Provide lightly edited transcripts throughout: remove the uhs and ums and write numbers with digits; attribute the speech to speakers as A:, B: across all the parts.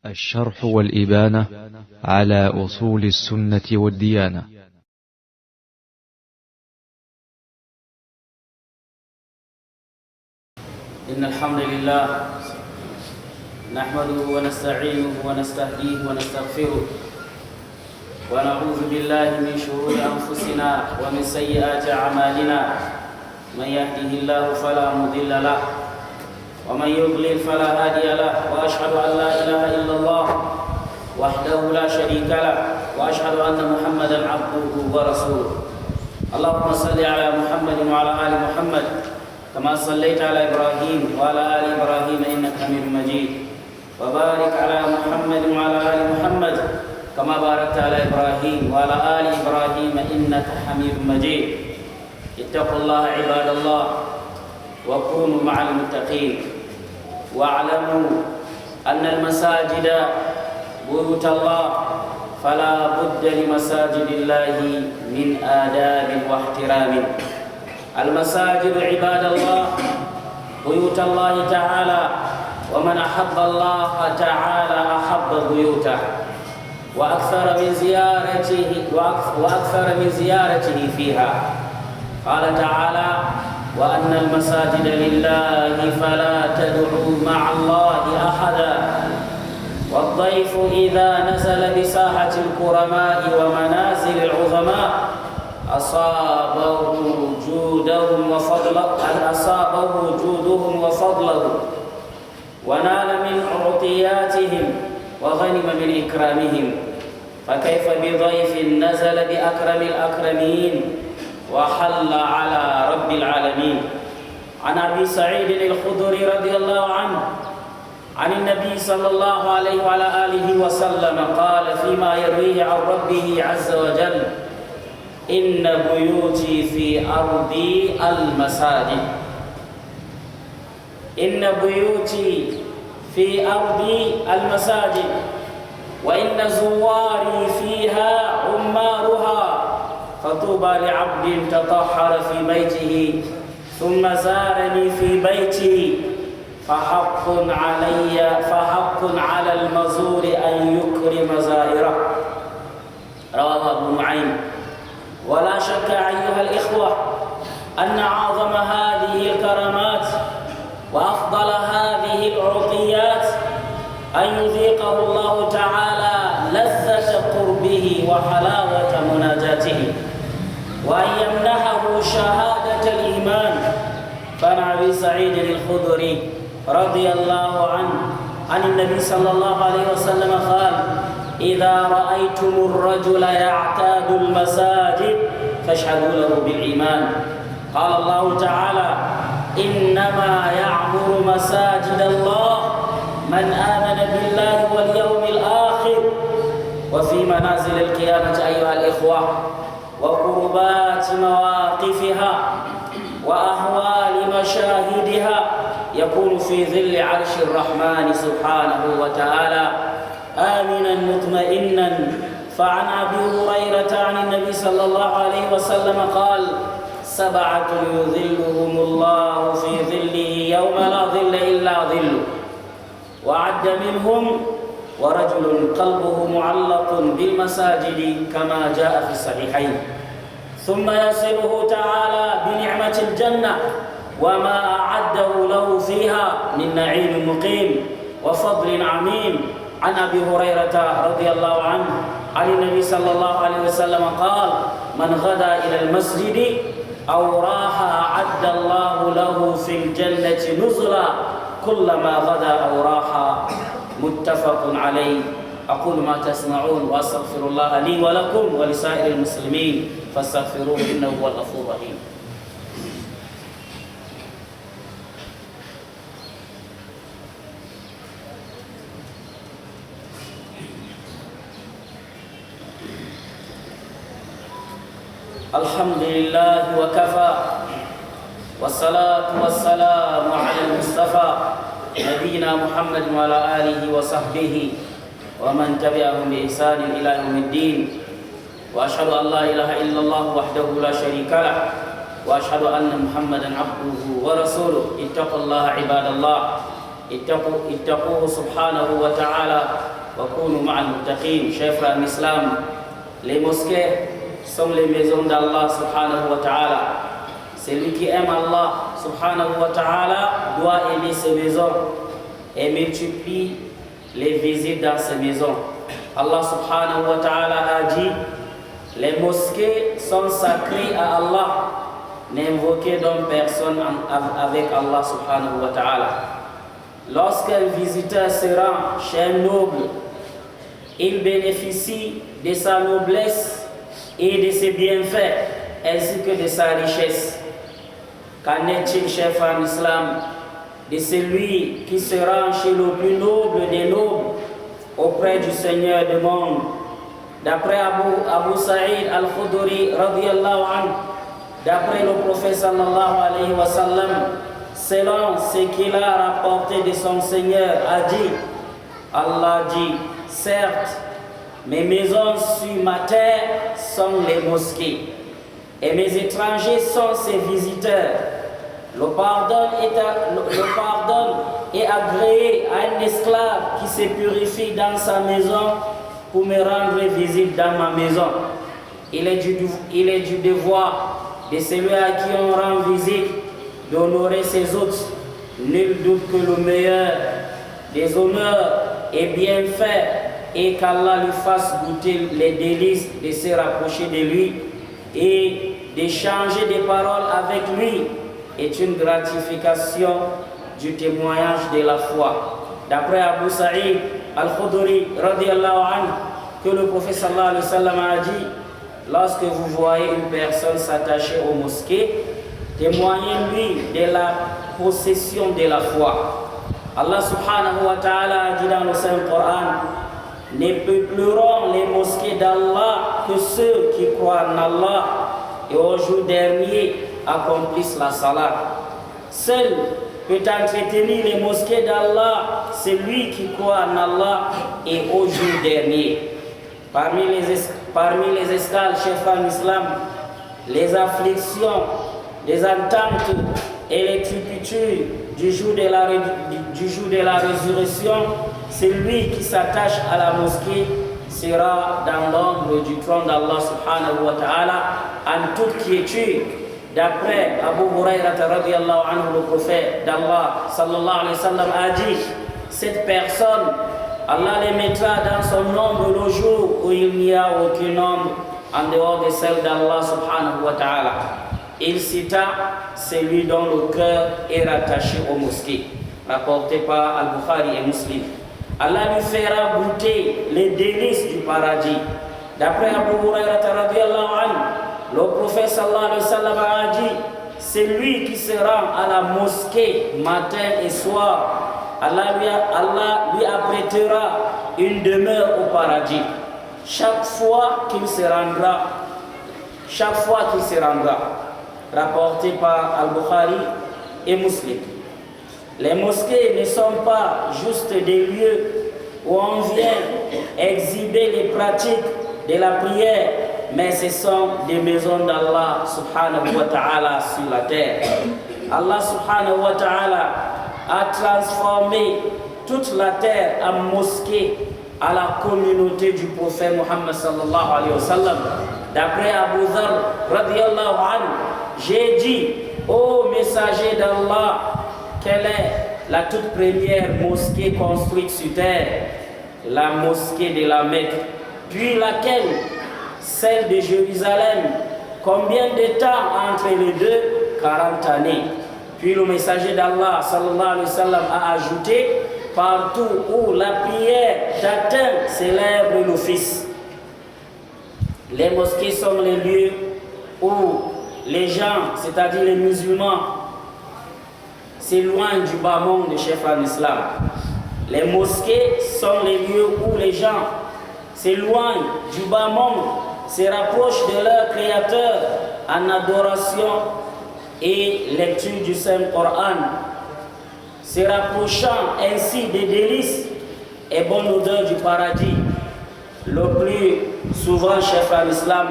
A: الشرح والإبانة على أصول السنة والديانة.
B: إن الحمد لله نحمده ونستعينه ونستهديه ونستغفره ونعوذ بالله من شرور أنفسنا ومن سيئات أعمالنا. من يهده الله فلا مضل له ومن يضلل فلا هادي له، وأشهد أن لا إله إلا الله وحده لا شريك له، وأشهد أن محمدا عبده ورسوله. اللهم صل على محمد وعلى آل محمد كما صليت على إبراهيم وعلى آل إبراهيم إنك حميد مجيد، وبارك على محمد وعلى آل محمد كما باركت على إبراهيم وعلى آل إبراهيم إنك حميد مجيد. اتقوا الله عباد الله وكونوا مع المتقين، واعلموا أن المساجد بيوت الله، فلا بد لمساجد الله من آداب واحترام. المساجد عباد الله بيوت الله تعالى، ومن أحب الله تعالى أحب بيوته وأكثر من زيارته فيها. قال تعالى: وأن المساجد لله فلا تدعوا مع الله أحدا. والضيف إذا نزل بساحة الكرماء ومنازل العظماء أصابه جودهم وفضله ونال من عطياتهم وغنم من إكرامهم، فكيف بضيف نزل بأكرم الأكرمين وحل على رب العالمين. عن أبي سعيد الخدري رضي الله عنه عن النبي صلى الله عليه وعلى آله وسلم قال فيما يرويه عن ربه عز وجل: إن بيوتي في أرضي المساجد. إن بيوتي في أرضي المساجد، وإن زواري فيها عمارها، فطوبى لعبد تطهر في بيته ثم زارني في بيتي، فحق على المزور أن يكرم زائره. رواه أبو نعيم. ولا شك أيها الإخوة أن أعظم هذه الكرامات وأفضل هذه العطيات أن يذيقه الله تعالى لذة قربه وحلاوة مناجاته، وأن يمنحه شهادة الإيمان. فعن أبي سعيد الخدري رضي الله عنه عن النبي صلى الله عليه وسلم قال: إذا رأيتم الرجل يعتاد المساجد فاشهدوا له بالإيمان. قال الله تعالى: إنما يعمر مساجد الله من آمن بالله واليوم الآخر. وفي منازل القيامة أيها الإخوة وقربات مواقفها وأهوال مشاهدها يكون في ظل عرش الرحمن سبحانه وتعالى آمنا مطمئنا. فعن أبي هريرة عن النبي صلى الله عليه وسلم قال: 7 يظلهم الله في ظله يوم لا ظل إلا ظله، وعد منهم: ورجل قلبه معلق بالمساجد كما جاء في الصحيحين. ثم يصله تعالى بنعمة الجنة وما أعده له فيها من نعيم مقيم وفضل عميم. عن أبي هريرة رضي الله عنه عن النبي صلى الله عليه وسلم قال: من غدا إلى المسجد أو راح أعد الله له في الجنة نزلا كلما غدا أو راح. متفق عليه. أقول ما تسمعون وأستغفر الله لي ولكم ولسائر المسلمين فاستغفروه إنه هو الغفور الرحيم. الحمد لله وكفى، والصلاة والسلام على المصطفى نبينا محمد وعلى آله وصحبه ومن تبعهم بإحسان إلى يوم الدين. وأشهد أن لا إله إلا الله وحده لا شريك له، وأشهد أن محمدا عبده ورسوله. اتقوا الله عباد الله، اتقوه سبحانه وتعالى wa kunu ma'al muttaqin. Chers frères en islam, les mosquées sont les maisons d'Allah subhanahu wa ta'ala. Celui qui aime Allah subhanahu wa ta'ala doit aimer ses maisons et multiplie les visites dans ces maisons. Allah subhanahu wa ta'ala a dit: les mosquées sont sacrées à Allah. N'invoquez donc personne avec Allah subhanahu wa ta'ala. Lorsqu'un visiteur se rend chez un noble, il bénéficie de sa noblesse et de ses bienfaits, ainsi que de sa richesse. Qu'en est-il, chers frères en islam, de celui qui se rend chez le plus noble des nobles, auprès du Seigneur du monde? D'après Abu Sa'id al-Khudri radiyallahu anhu, d'après le prophète sallallahu alayhi wa sallam, selon ce qu'il a rapporté de son Seigneur, a dit: Allah dit, certes, mes maisons sur ma terre sont les mosquées, et mes étrangers sont ses visiteurs. Le pardon est agréé à un esclave qui se purifie dans sa maison pour me rendre visite dans ma maison. Il est du devoir de celui à qui on rend visite d'honorer ses hôtes. Nul doute que le meilleur des honneurs est bien fait et qu'Allah lui fasse goûter les délices de se rapprocher de lui et d'échanger des paroles avec lui est une gratification du témoignage de la foi. D'après Abu Sa'id al-Khudri radiyallahu anhu, que le prophète sallallahu alayhi wa sallam a dit: lorsque vous voyez une personne s'attacher aux mosquées, témoignez-lui de la possession de la foi. Allah subhanahu wa ta'ala a dit dans le Saint-Coran: ne peupleront les mosquées d'Allah que ceux qui croient en Allah et au jour dernier accomplissent la salat. Seul peut entretenir les mosquées d'Allah celui qui croit en Allah et au jour dernier. Parmi les escales, chers frères en islam, les afflictions, les ententes et les turpitudes du jour de la résurrection, celui qui s'attache à la mosquée sera dans l'ombre du trône d'Allah subhanahu wa ta'ala en toute quiétude. D'après Abu Hurayrata radiyallahu anhu, le prophète d'Allah sallallahu alayhi wa sallam a dit: cette personne, Allah les mettra dans son ombre le jour où il n'y a aucune ombre en dehors de celle d'Allah subhanahu wa ta'ala. Il cita celui dont le cœur est rattaché aux mosquées, rapporté par Al-Bukhari et Muslim. Allah lui fera goûter les délices du paradis. D'après Abu Hurayrata radiyallahu anhu, le prophète sallallahu alayhi wa sallam a dit: celui qui se rend à la mosquée matin et soir, Allah lui apprêtera une demeure au paradis. Chaque fois qu'il se rendra, rapporté par Al-Bukhari et Muslim. Les mosquées ne sont pas juste des lieux où on vient exhiber les pratiques de la prière, mais ce sont des maisons d'Allah subhanahu wa ta'ala sur la terre. Allah subhanahu wa ta'ala a transformé toute la terre en mosquée à la communauté du prophète Muhammad sallallahu alayhi wa sallam. D'après Abu Dharr radiyallahu anhu, j'ai dit: ô messager d'Allah, quelle est la toute première mosquée construite sur terre? La mosquée de la Mecque. Puis laquelle? Celle de Jérusalem. Combien de temps entre les deux? 40 années. Puis le messager d'Allah sallallahu alayhi wa sallam a ajouté: partout où la prière d'atteint célèbre l'office. Les mosquées sont les lieux où les gens, c'est-à-dire les musulmans, s'éloignent du bas monde de chef en islam. Les mosquées sont les lieux où les gens s'éloignent du bas monde, se rapprochent de leur Créateur en adoration et lecture du Saint-Coran, se rapprochant ainsi des délices et bonne odeur du paradis. Le plus souvent, chef en islam,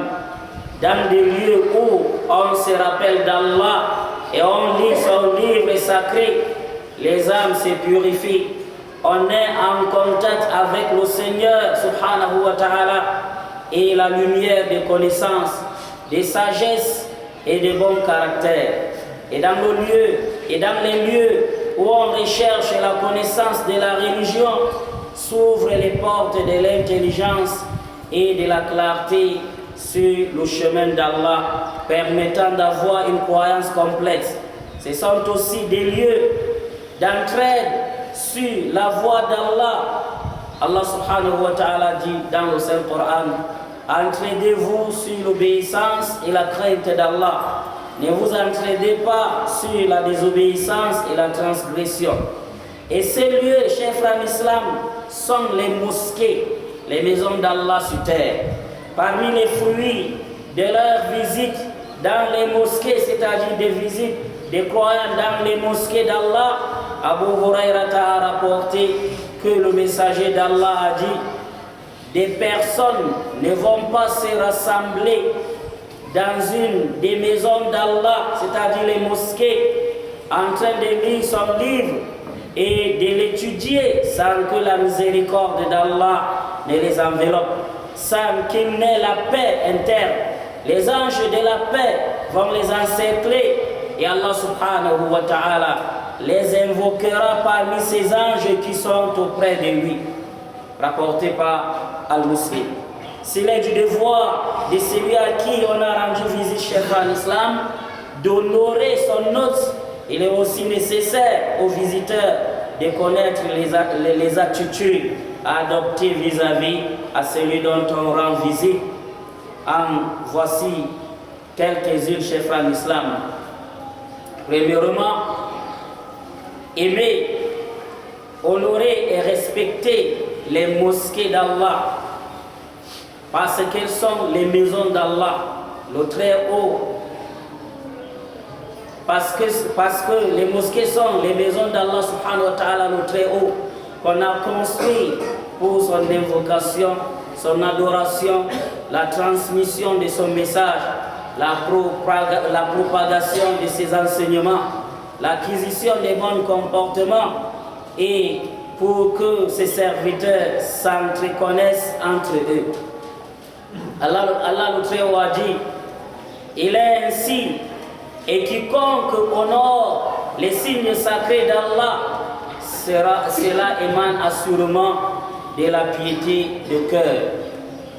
B: dans des lieux où on se rappelle d'Allah et on lit son livre sacré, les âmes se purifient on est en contact avec le Seigneur subhanahu wa ta'ala et la lumière des connaissances, des sagesses et de bons caractères. Et dans nos lieux, et dans les lieux où on recherche la connaissance de la religion, s'ouvrent les portes de l'intelligence et de la clarté sur le chemin d'Allah, permettant d'avoir une croyance complète. Ce sont aussi des lieux d'entraide sur la voie d'Allah. Allah subhanahu wa ta'ala dit dans le Saint-Coran: entraidez-vous sur l'obéissance et la crainte d'Allah. Ne vous entraidez pas sur la désobéissance et la transgression. Et ces lieux, chers frères l'islam, sont les mosquées, les maisons d'Allah sur terre. Parmi les fruits de leur visite dans les mosquées, c'est-à-dire des visites des croyants dans les mosquées d'Allah, Abu Huraira a rapporté que le messager d'Allah a dit: des personnes ne vont pas se rassembler dans une des maisons d'Allah, c'est-à-dire les mosquées, en train de lire son livre et de l'étudier sans que la miséricorde d'Allah ne les enveloppe, sans qu'il n'ait la paix interne. Les anges de la paix vont les encercler et Allah subhanahu wa ta'ala les invoquera parmi ces anges qui sont auprès de lui. Rapporté par Al-Muslim. S'il est du devoir de celui à qui on a rendu visite chef en islam d'honorer son hôte, il est aussi nécessaire aux visiteurs de connaître les attitudes à adopter vis-à-vis à celui dont on rend visite. Voici quelques-unes chefs en islam. Premièrement, aimer, honorer et respecter les mosquées d'Allah, parce qu'elles sont les maisons d'Allah, le Très-Haut. Parce que les mosquées sont les maisons d'Allah subhanahu wa ta'ala, le Très-Haut, qu'on a construit pour son invocation, son adoration, la transmission de son message, la propagation de ses enseignements, l'acquisition des bons comportements et pour que ses serviteurs s'entreconnaissent entre eux. Allah le Très-Haut a dit: il est ainsi, et quiconque honore les signes sacrés d'Allah, cela émane assurément de la piété de cœur.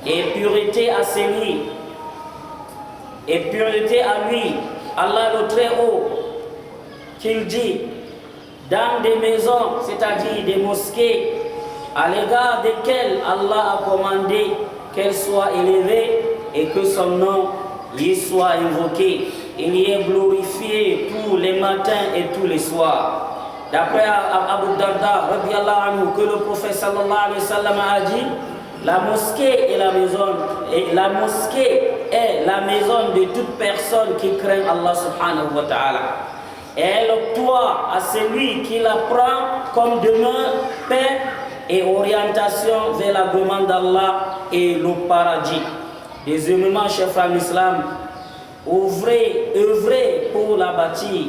B: Et pureté à celui, et pureté à lui, Allah le Très-Haut, qu'il dit: dans des maisons, c'est-à-dire des mosquées, à l'égard desquelles Allah a commandé qu'elles soient élevées et que son nom y soit invoqué, il y est glorifié tous les matins et tous les soirs. D'après Abu Darda, que le prophète sallallahu alayhi wa sallam a dit: la mosquée est la maison, et la mosquée est la maison de toute personne qui craint Allah subhanahu wa ta'ala. Et elle octroie à celui qui la prend comme demeure, paix et orientation vers l'agrément d'Allah et le paradis. Deuxièmement, chef en islam, œuvrez pour la bâtir,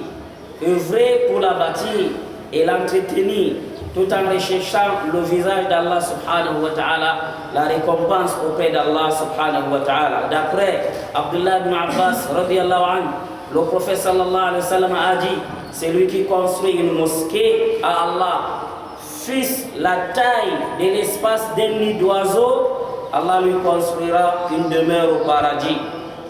B: et l'entretenir, tout en recherchant le visage d'Allah subhanahu wa ta'ala, la récompense auprès d'Allah subhanahu wa ta'ala. D'après Abdullah ibn Abbas radiyallahu anhu, le prophète sallallahu alayhi wa sallam a dit: celui qui construit une mosquée à Allah, fût la taille de l'espace d'un nid d'oiseau, Allah lui construira une demeure au paradis.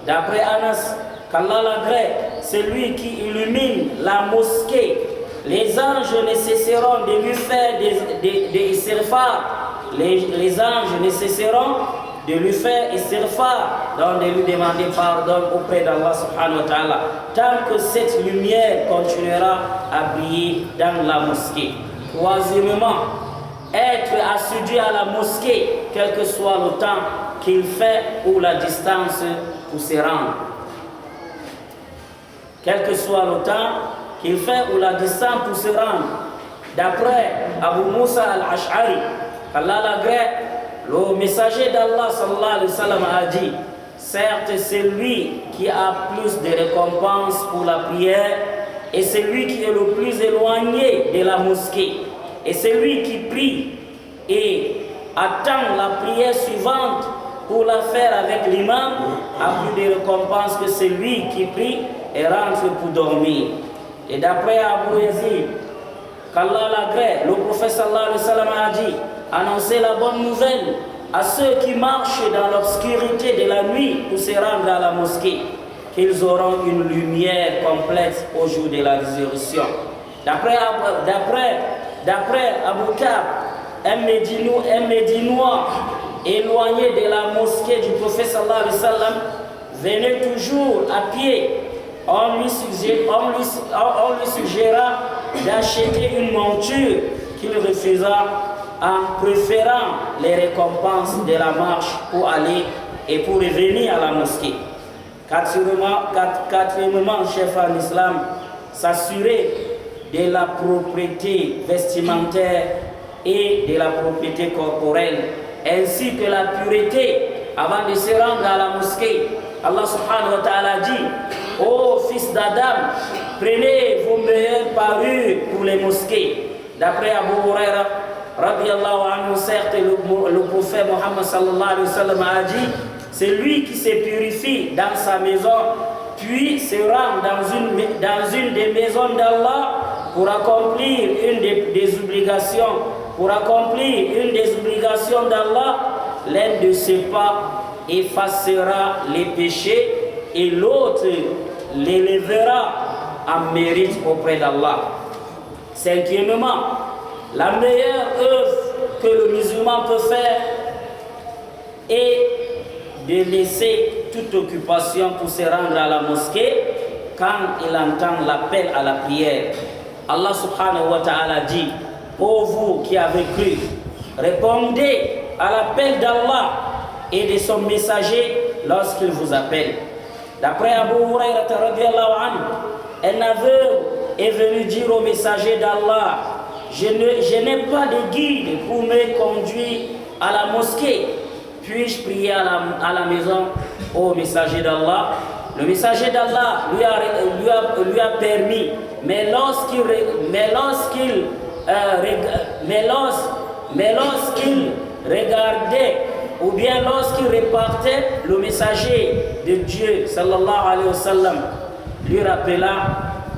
B: D'après Anas, qu'Allah l'agrée, celui qui illumine la mosquée, les anges ne cesseront de lui faire des istighfar. Les anges ne cesseront de lui faire istighfar, donc de lui demander pardon auprès d'Allah subhanahu wa ta'ala, tant que cette lumière continuera à briller dans la mosquée. Troisièmement, être assidu à la mosquée, quel que soit le temps qu'il fait ou la distance pour se rendre. Quel que soit le temps qu'il fait ou la distance pour se rendre. D'après Abu Musa al-Ash'ari, qu'Allah l'agrée, le messager d'Allah sallallahu alayhi wa sallam a dit: certes, c'est lui qui a plus de récompenses pour la prière et c'est lui qui est le plus éloigné de la mosquée. Et celui qui prie et attend la prière suivante pour la faire avec l'imam a plus de récompense que celui qui prie et rentre pour dormir. Et d'après Abu Yazid, qu'Allah l'agrée, le prophète sallallahu alayhi wa sallam a dit, annoncer la bonne nouvelle à ceux qui marchent dans l'obscurité de la nuit pour se rendre à la mosquée, qu'ils auront une lumière complète au jour de la résurrection. D'après Abu Kab, un Médinois éloigné de la mosquée du prophète sallallahu alayhi wa sallam venait toujours à pied. On lui suggéra d'acheter une monture qu'il refusa en préférant les récompenses de la marche pour aller et pour revenir à la mosquée. Quatrièmement, chef en islam, s'assurer de la propriété vestimentaire et de la propriété corporelle, ainsi que la pureté avant de se rendre à la mosquée. Allah subhanahu wa ta'ala dit: ô fils d'Adam, prenez vos meilleures parures pour les mosquées. D'après Abu Huraira, radiyallahu anhu, certes, le prophète Muhammad sallallahu alayhi wa sallam a dit: c'est lui qui se purifie dans sa maison, puis se rend dans une des maisons d'Allah pour accomplir une des obligations. Pour accomplir une des obligations d'Allah, l'un de ses pas effacera les péchés et l'autre l'élèvera en mérite auprès d'Allah. Cinquièmement, la meilleure œuvre que le musulman peut faire est de laisser toute occupation pour se rendre à la mosquée quand il entend l'appel à la prière. Allah subhanahu wa ta'ala dit: ô vous qui avez cru, répondez à l'appel d'Allah et de son messager lorsqu'il vous appelle. D'après Abu Huraira radiyallahu anhu, un aveugle est venu dire au messager d'Allah: je n'ai pas de guide pour me conduire à la mosquée. Puis-je prier à la maison au messager d'Allah? Le messager d'Allah lui a permis, mais lorsqu'il regardait ou bien lorsqu'il repartait, le messager de Dieu sallallahu alayhi wa sallam lui rappela,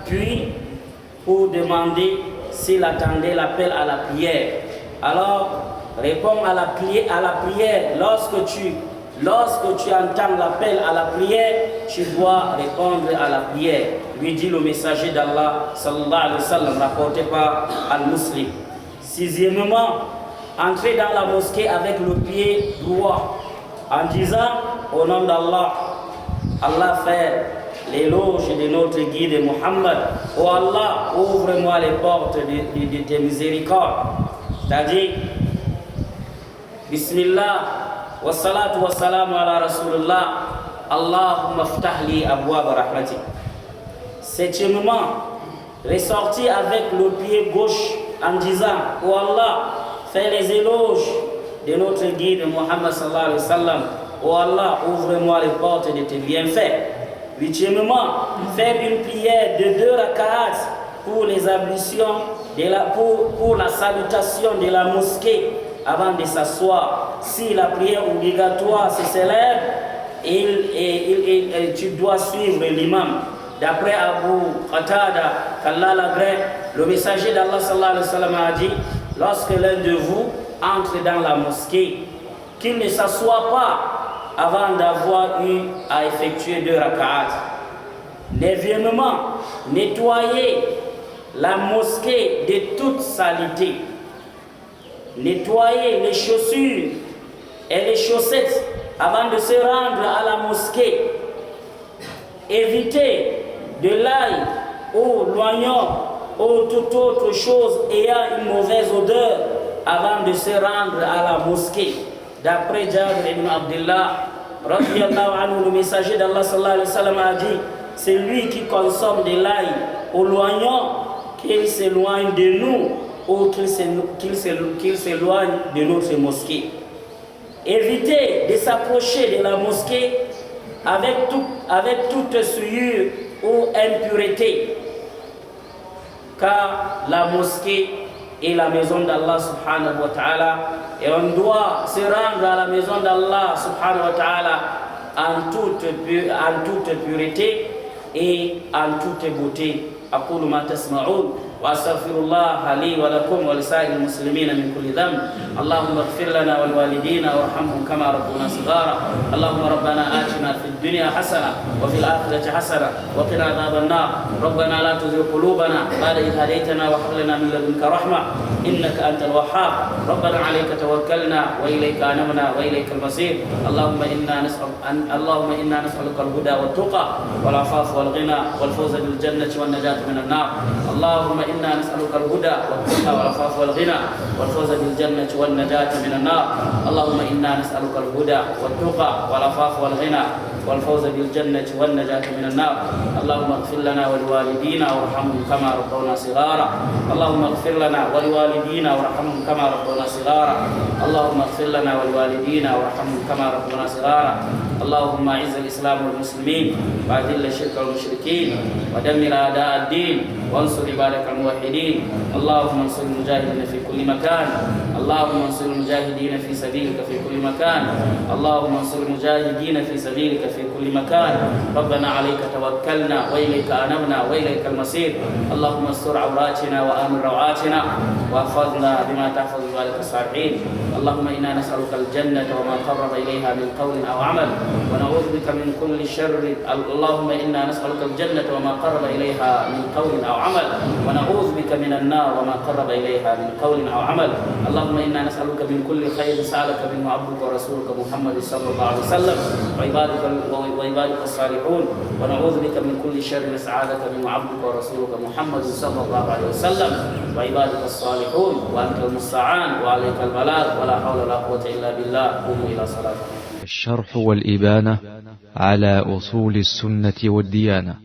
B: puis pour demander s'il attendait l'appel à la prière. Alors réponds à la prière. Lorsque tu entends l'appel à la prière, tu dois répondre à la prière, lui dit le messager d'Allah sallallahu alayhi wa sallam, rapporté par Al-Muslim. Sixièmement, entrer dans la mosquée avec le pied droit en disant: au nom d'Allah, Allah fait l'éloge de notre guide Muhammad. Oh Allah, ouvre-moi les portes de tes miséricordes. C'est-à-dire, Bismillah, wa salatu wa salam ala Rasulullah, Allahumma ftahli abwab rahmatik. Septièmement, ressortir avec le pied gauche en disant: oh Allah, fais les éloges de notre guide Muhammad sallallahu alayhi wa sallam. Oh Allah, ouvre-moi les portes de tes bienfaits. Huitièmement, faire une prière de 2 rak'at pour les ablutions, pour la salutation de la mosquée avant de s'asseoir. Si la prière obligatoire se célèbre, tu dois suivre l'imam. D'après Abu Qatada, qu'Allah l'agrée, le messager d'Allah sallallahu alayhi wa sallam a dit: lorsque l'un de vous entre dans la mosquée, qu'il ne s'assoit pas avant d'avoir eu à effectuer 2 rak'at. Neuvièmement, nettoyer la mosquée de toute saleté. Nettoyer les chaussures et les chaussettes avant de se rendre à la mosquée. Éviter de l'ail ou l'oignon ou toute autre chose ayant une mauvaise odeur avant de se rendre à la mosquée. D'après Jabir ibn Abdullah, radiyallahu anhu, le messager d'Allah sallallahu alayhi wa sallam a dit: c'est lui qui consomme de l'ail ou l'oignon, qu'il s'éloigne de nous ou qu'il s'éloigne de notre mosquée. Éviter de s'approcher de la mosquée avec toute souillure ou impureté, car la mosquée et la maison d'Allah subhanahu wa ta'ala, et on doit se rendre à la maison d'Allah subhanahu wa ta'ala en toute pureté et en toute beauté. أقول ما تسمعون وأستغفر الله لي ولكم ولسائر المسلمين من كل ذنب. اللهم اغفر لنا ولوالدينا وارحمهم كما ربونا صغارا. اللهم ربنا آتنا في الدنيا حسنة وفي الآخرة حسنة وقنا عذاب النار. ربنا لا تزغ قلوبنا بعد إذ هديتنا وهب لنا من لدنك رحمة إنك أنت الوهاب. ربنا عليك توكلنا وإليك أنبنا وإليك المصير. اللهم إنا نسألك الهدى والتقى والعفاف والغنى والفوز بالجنة والنجاة من النار. اللهم إنا نسألك الهدى والتقى والعفاف والغنى والفوز بالجنة والنجاة من النار. اللهم إنا نسألك الهدى والتقى والعفاف والغنى والفوز بالجنة والنجاة من النار. اللهم اغفر لنا ولوالدينا وارحمهم كما ربونا صغارا. اللهم اغفر لنا ولوالدينا وارحمهم كما ربونا صغارا. اللهم اغفر لنا ولوالدينا وارحمهم كما ربونا صغارا. اللهم اعز الإسلام والمسلمين واذل الشرك والمشركين ودمر أعداء الدين وانصر عبادك الموحدين. اللهم انصر المجاهدين في كل مكان. اللهم انصر المجاهدين في سبيلك في كل مكان. اللهم انصر المجاهدين في سبيلك في كل مكان. ربنا عليك توكلنا وإليك أنبنا وإليك المصير. اللهم استر عوراتنا وآمن روعاتنا واحفظنا بما تحفظ عبادك الصالحين. اللهم إنا نسألك الجنة وما قرب إليها من قول أو عمل ونعوذ بك من كل شر. اللهم إنا نسألك الجنة وما قرب إليها من قول أو عمل ونعوذ بك من النار وما قرب إليها من قول أو عمل. اللهم إنا نسألك من كل خير سألك منه عبدك ورسولك محمد صلى الله عليه وسلم وعبادك الصالحون ونعوذ بك من كل شر نسألك منه عبدك ورسولك محمد صلى الله عليه وسلم وعبادك الصالحون وأنت المستعان وعليك البلاغ ولا حول ولا قوة إلا بالله. قوموا إلى صلاتكم.
A: الشرح والإبانة على أصول السنة والديانة.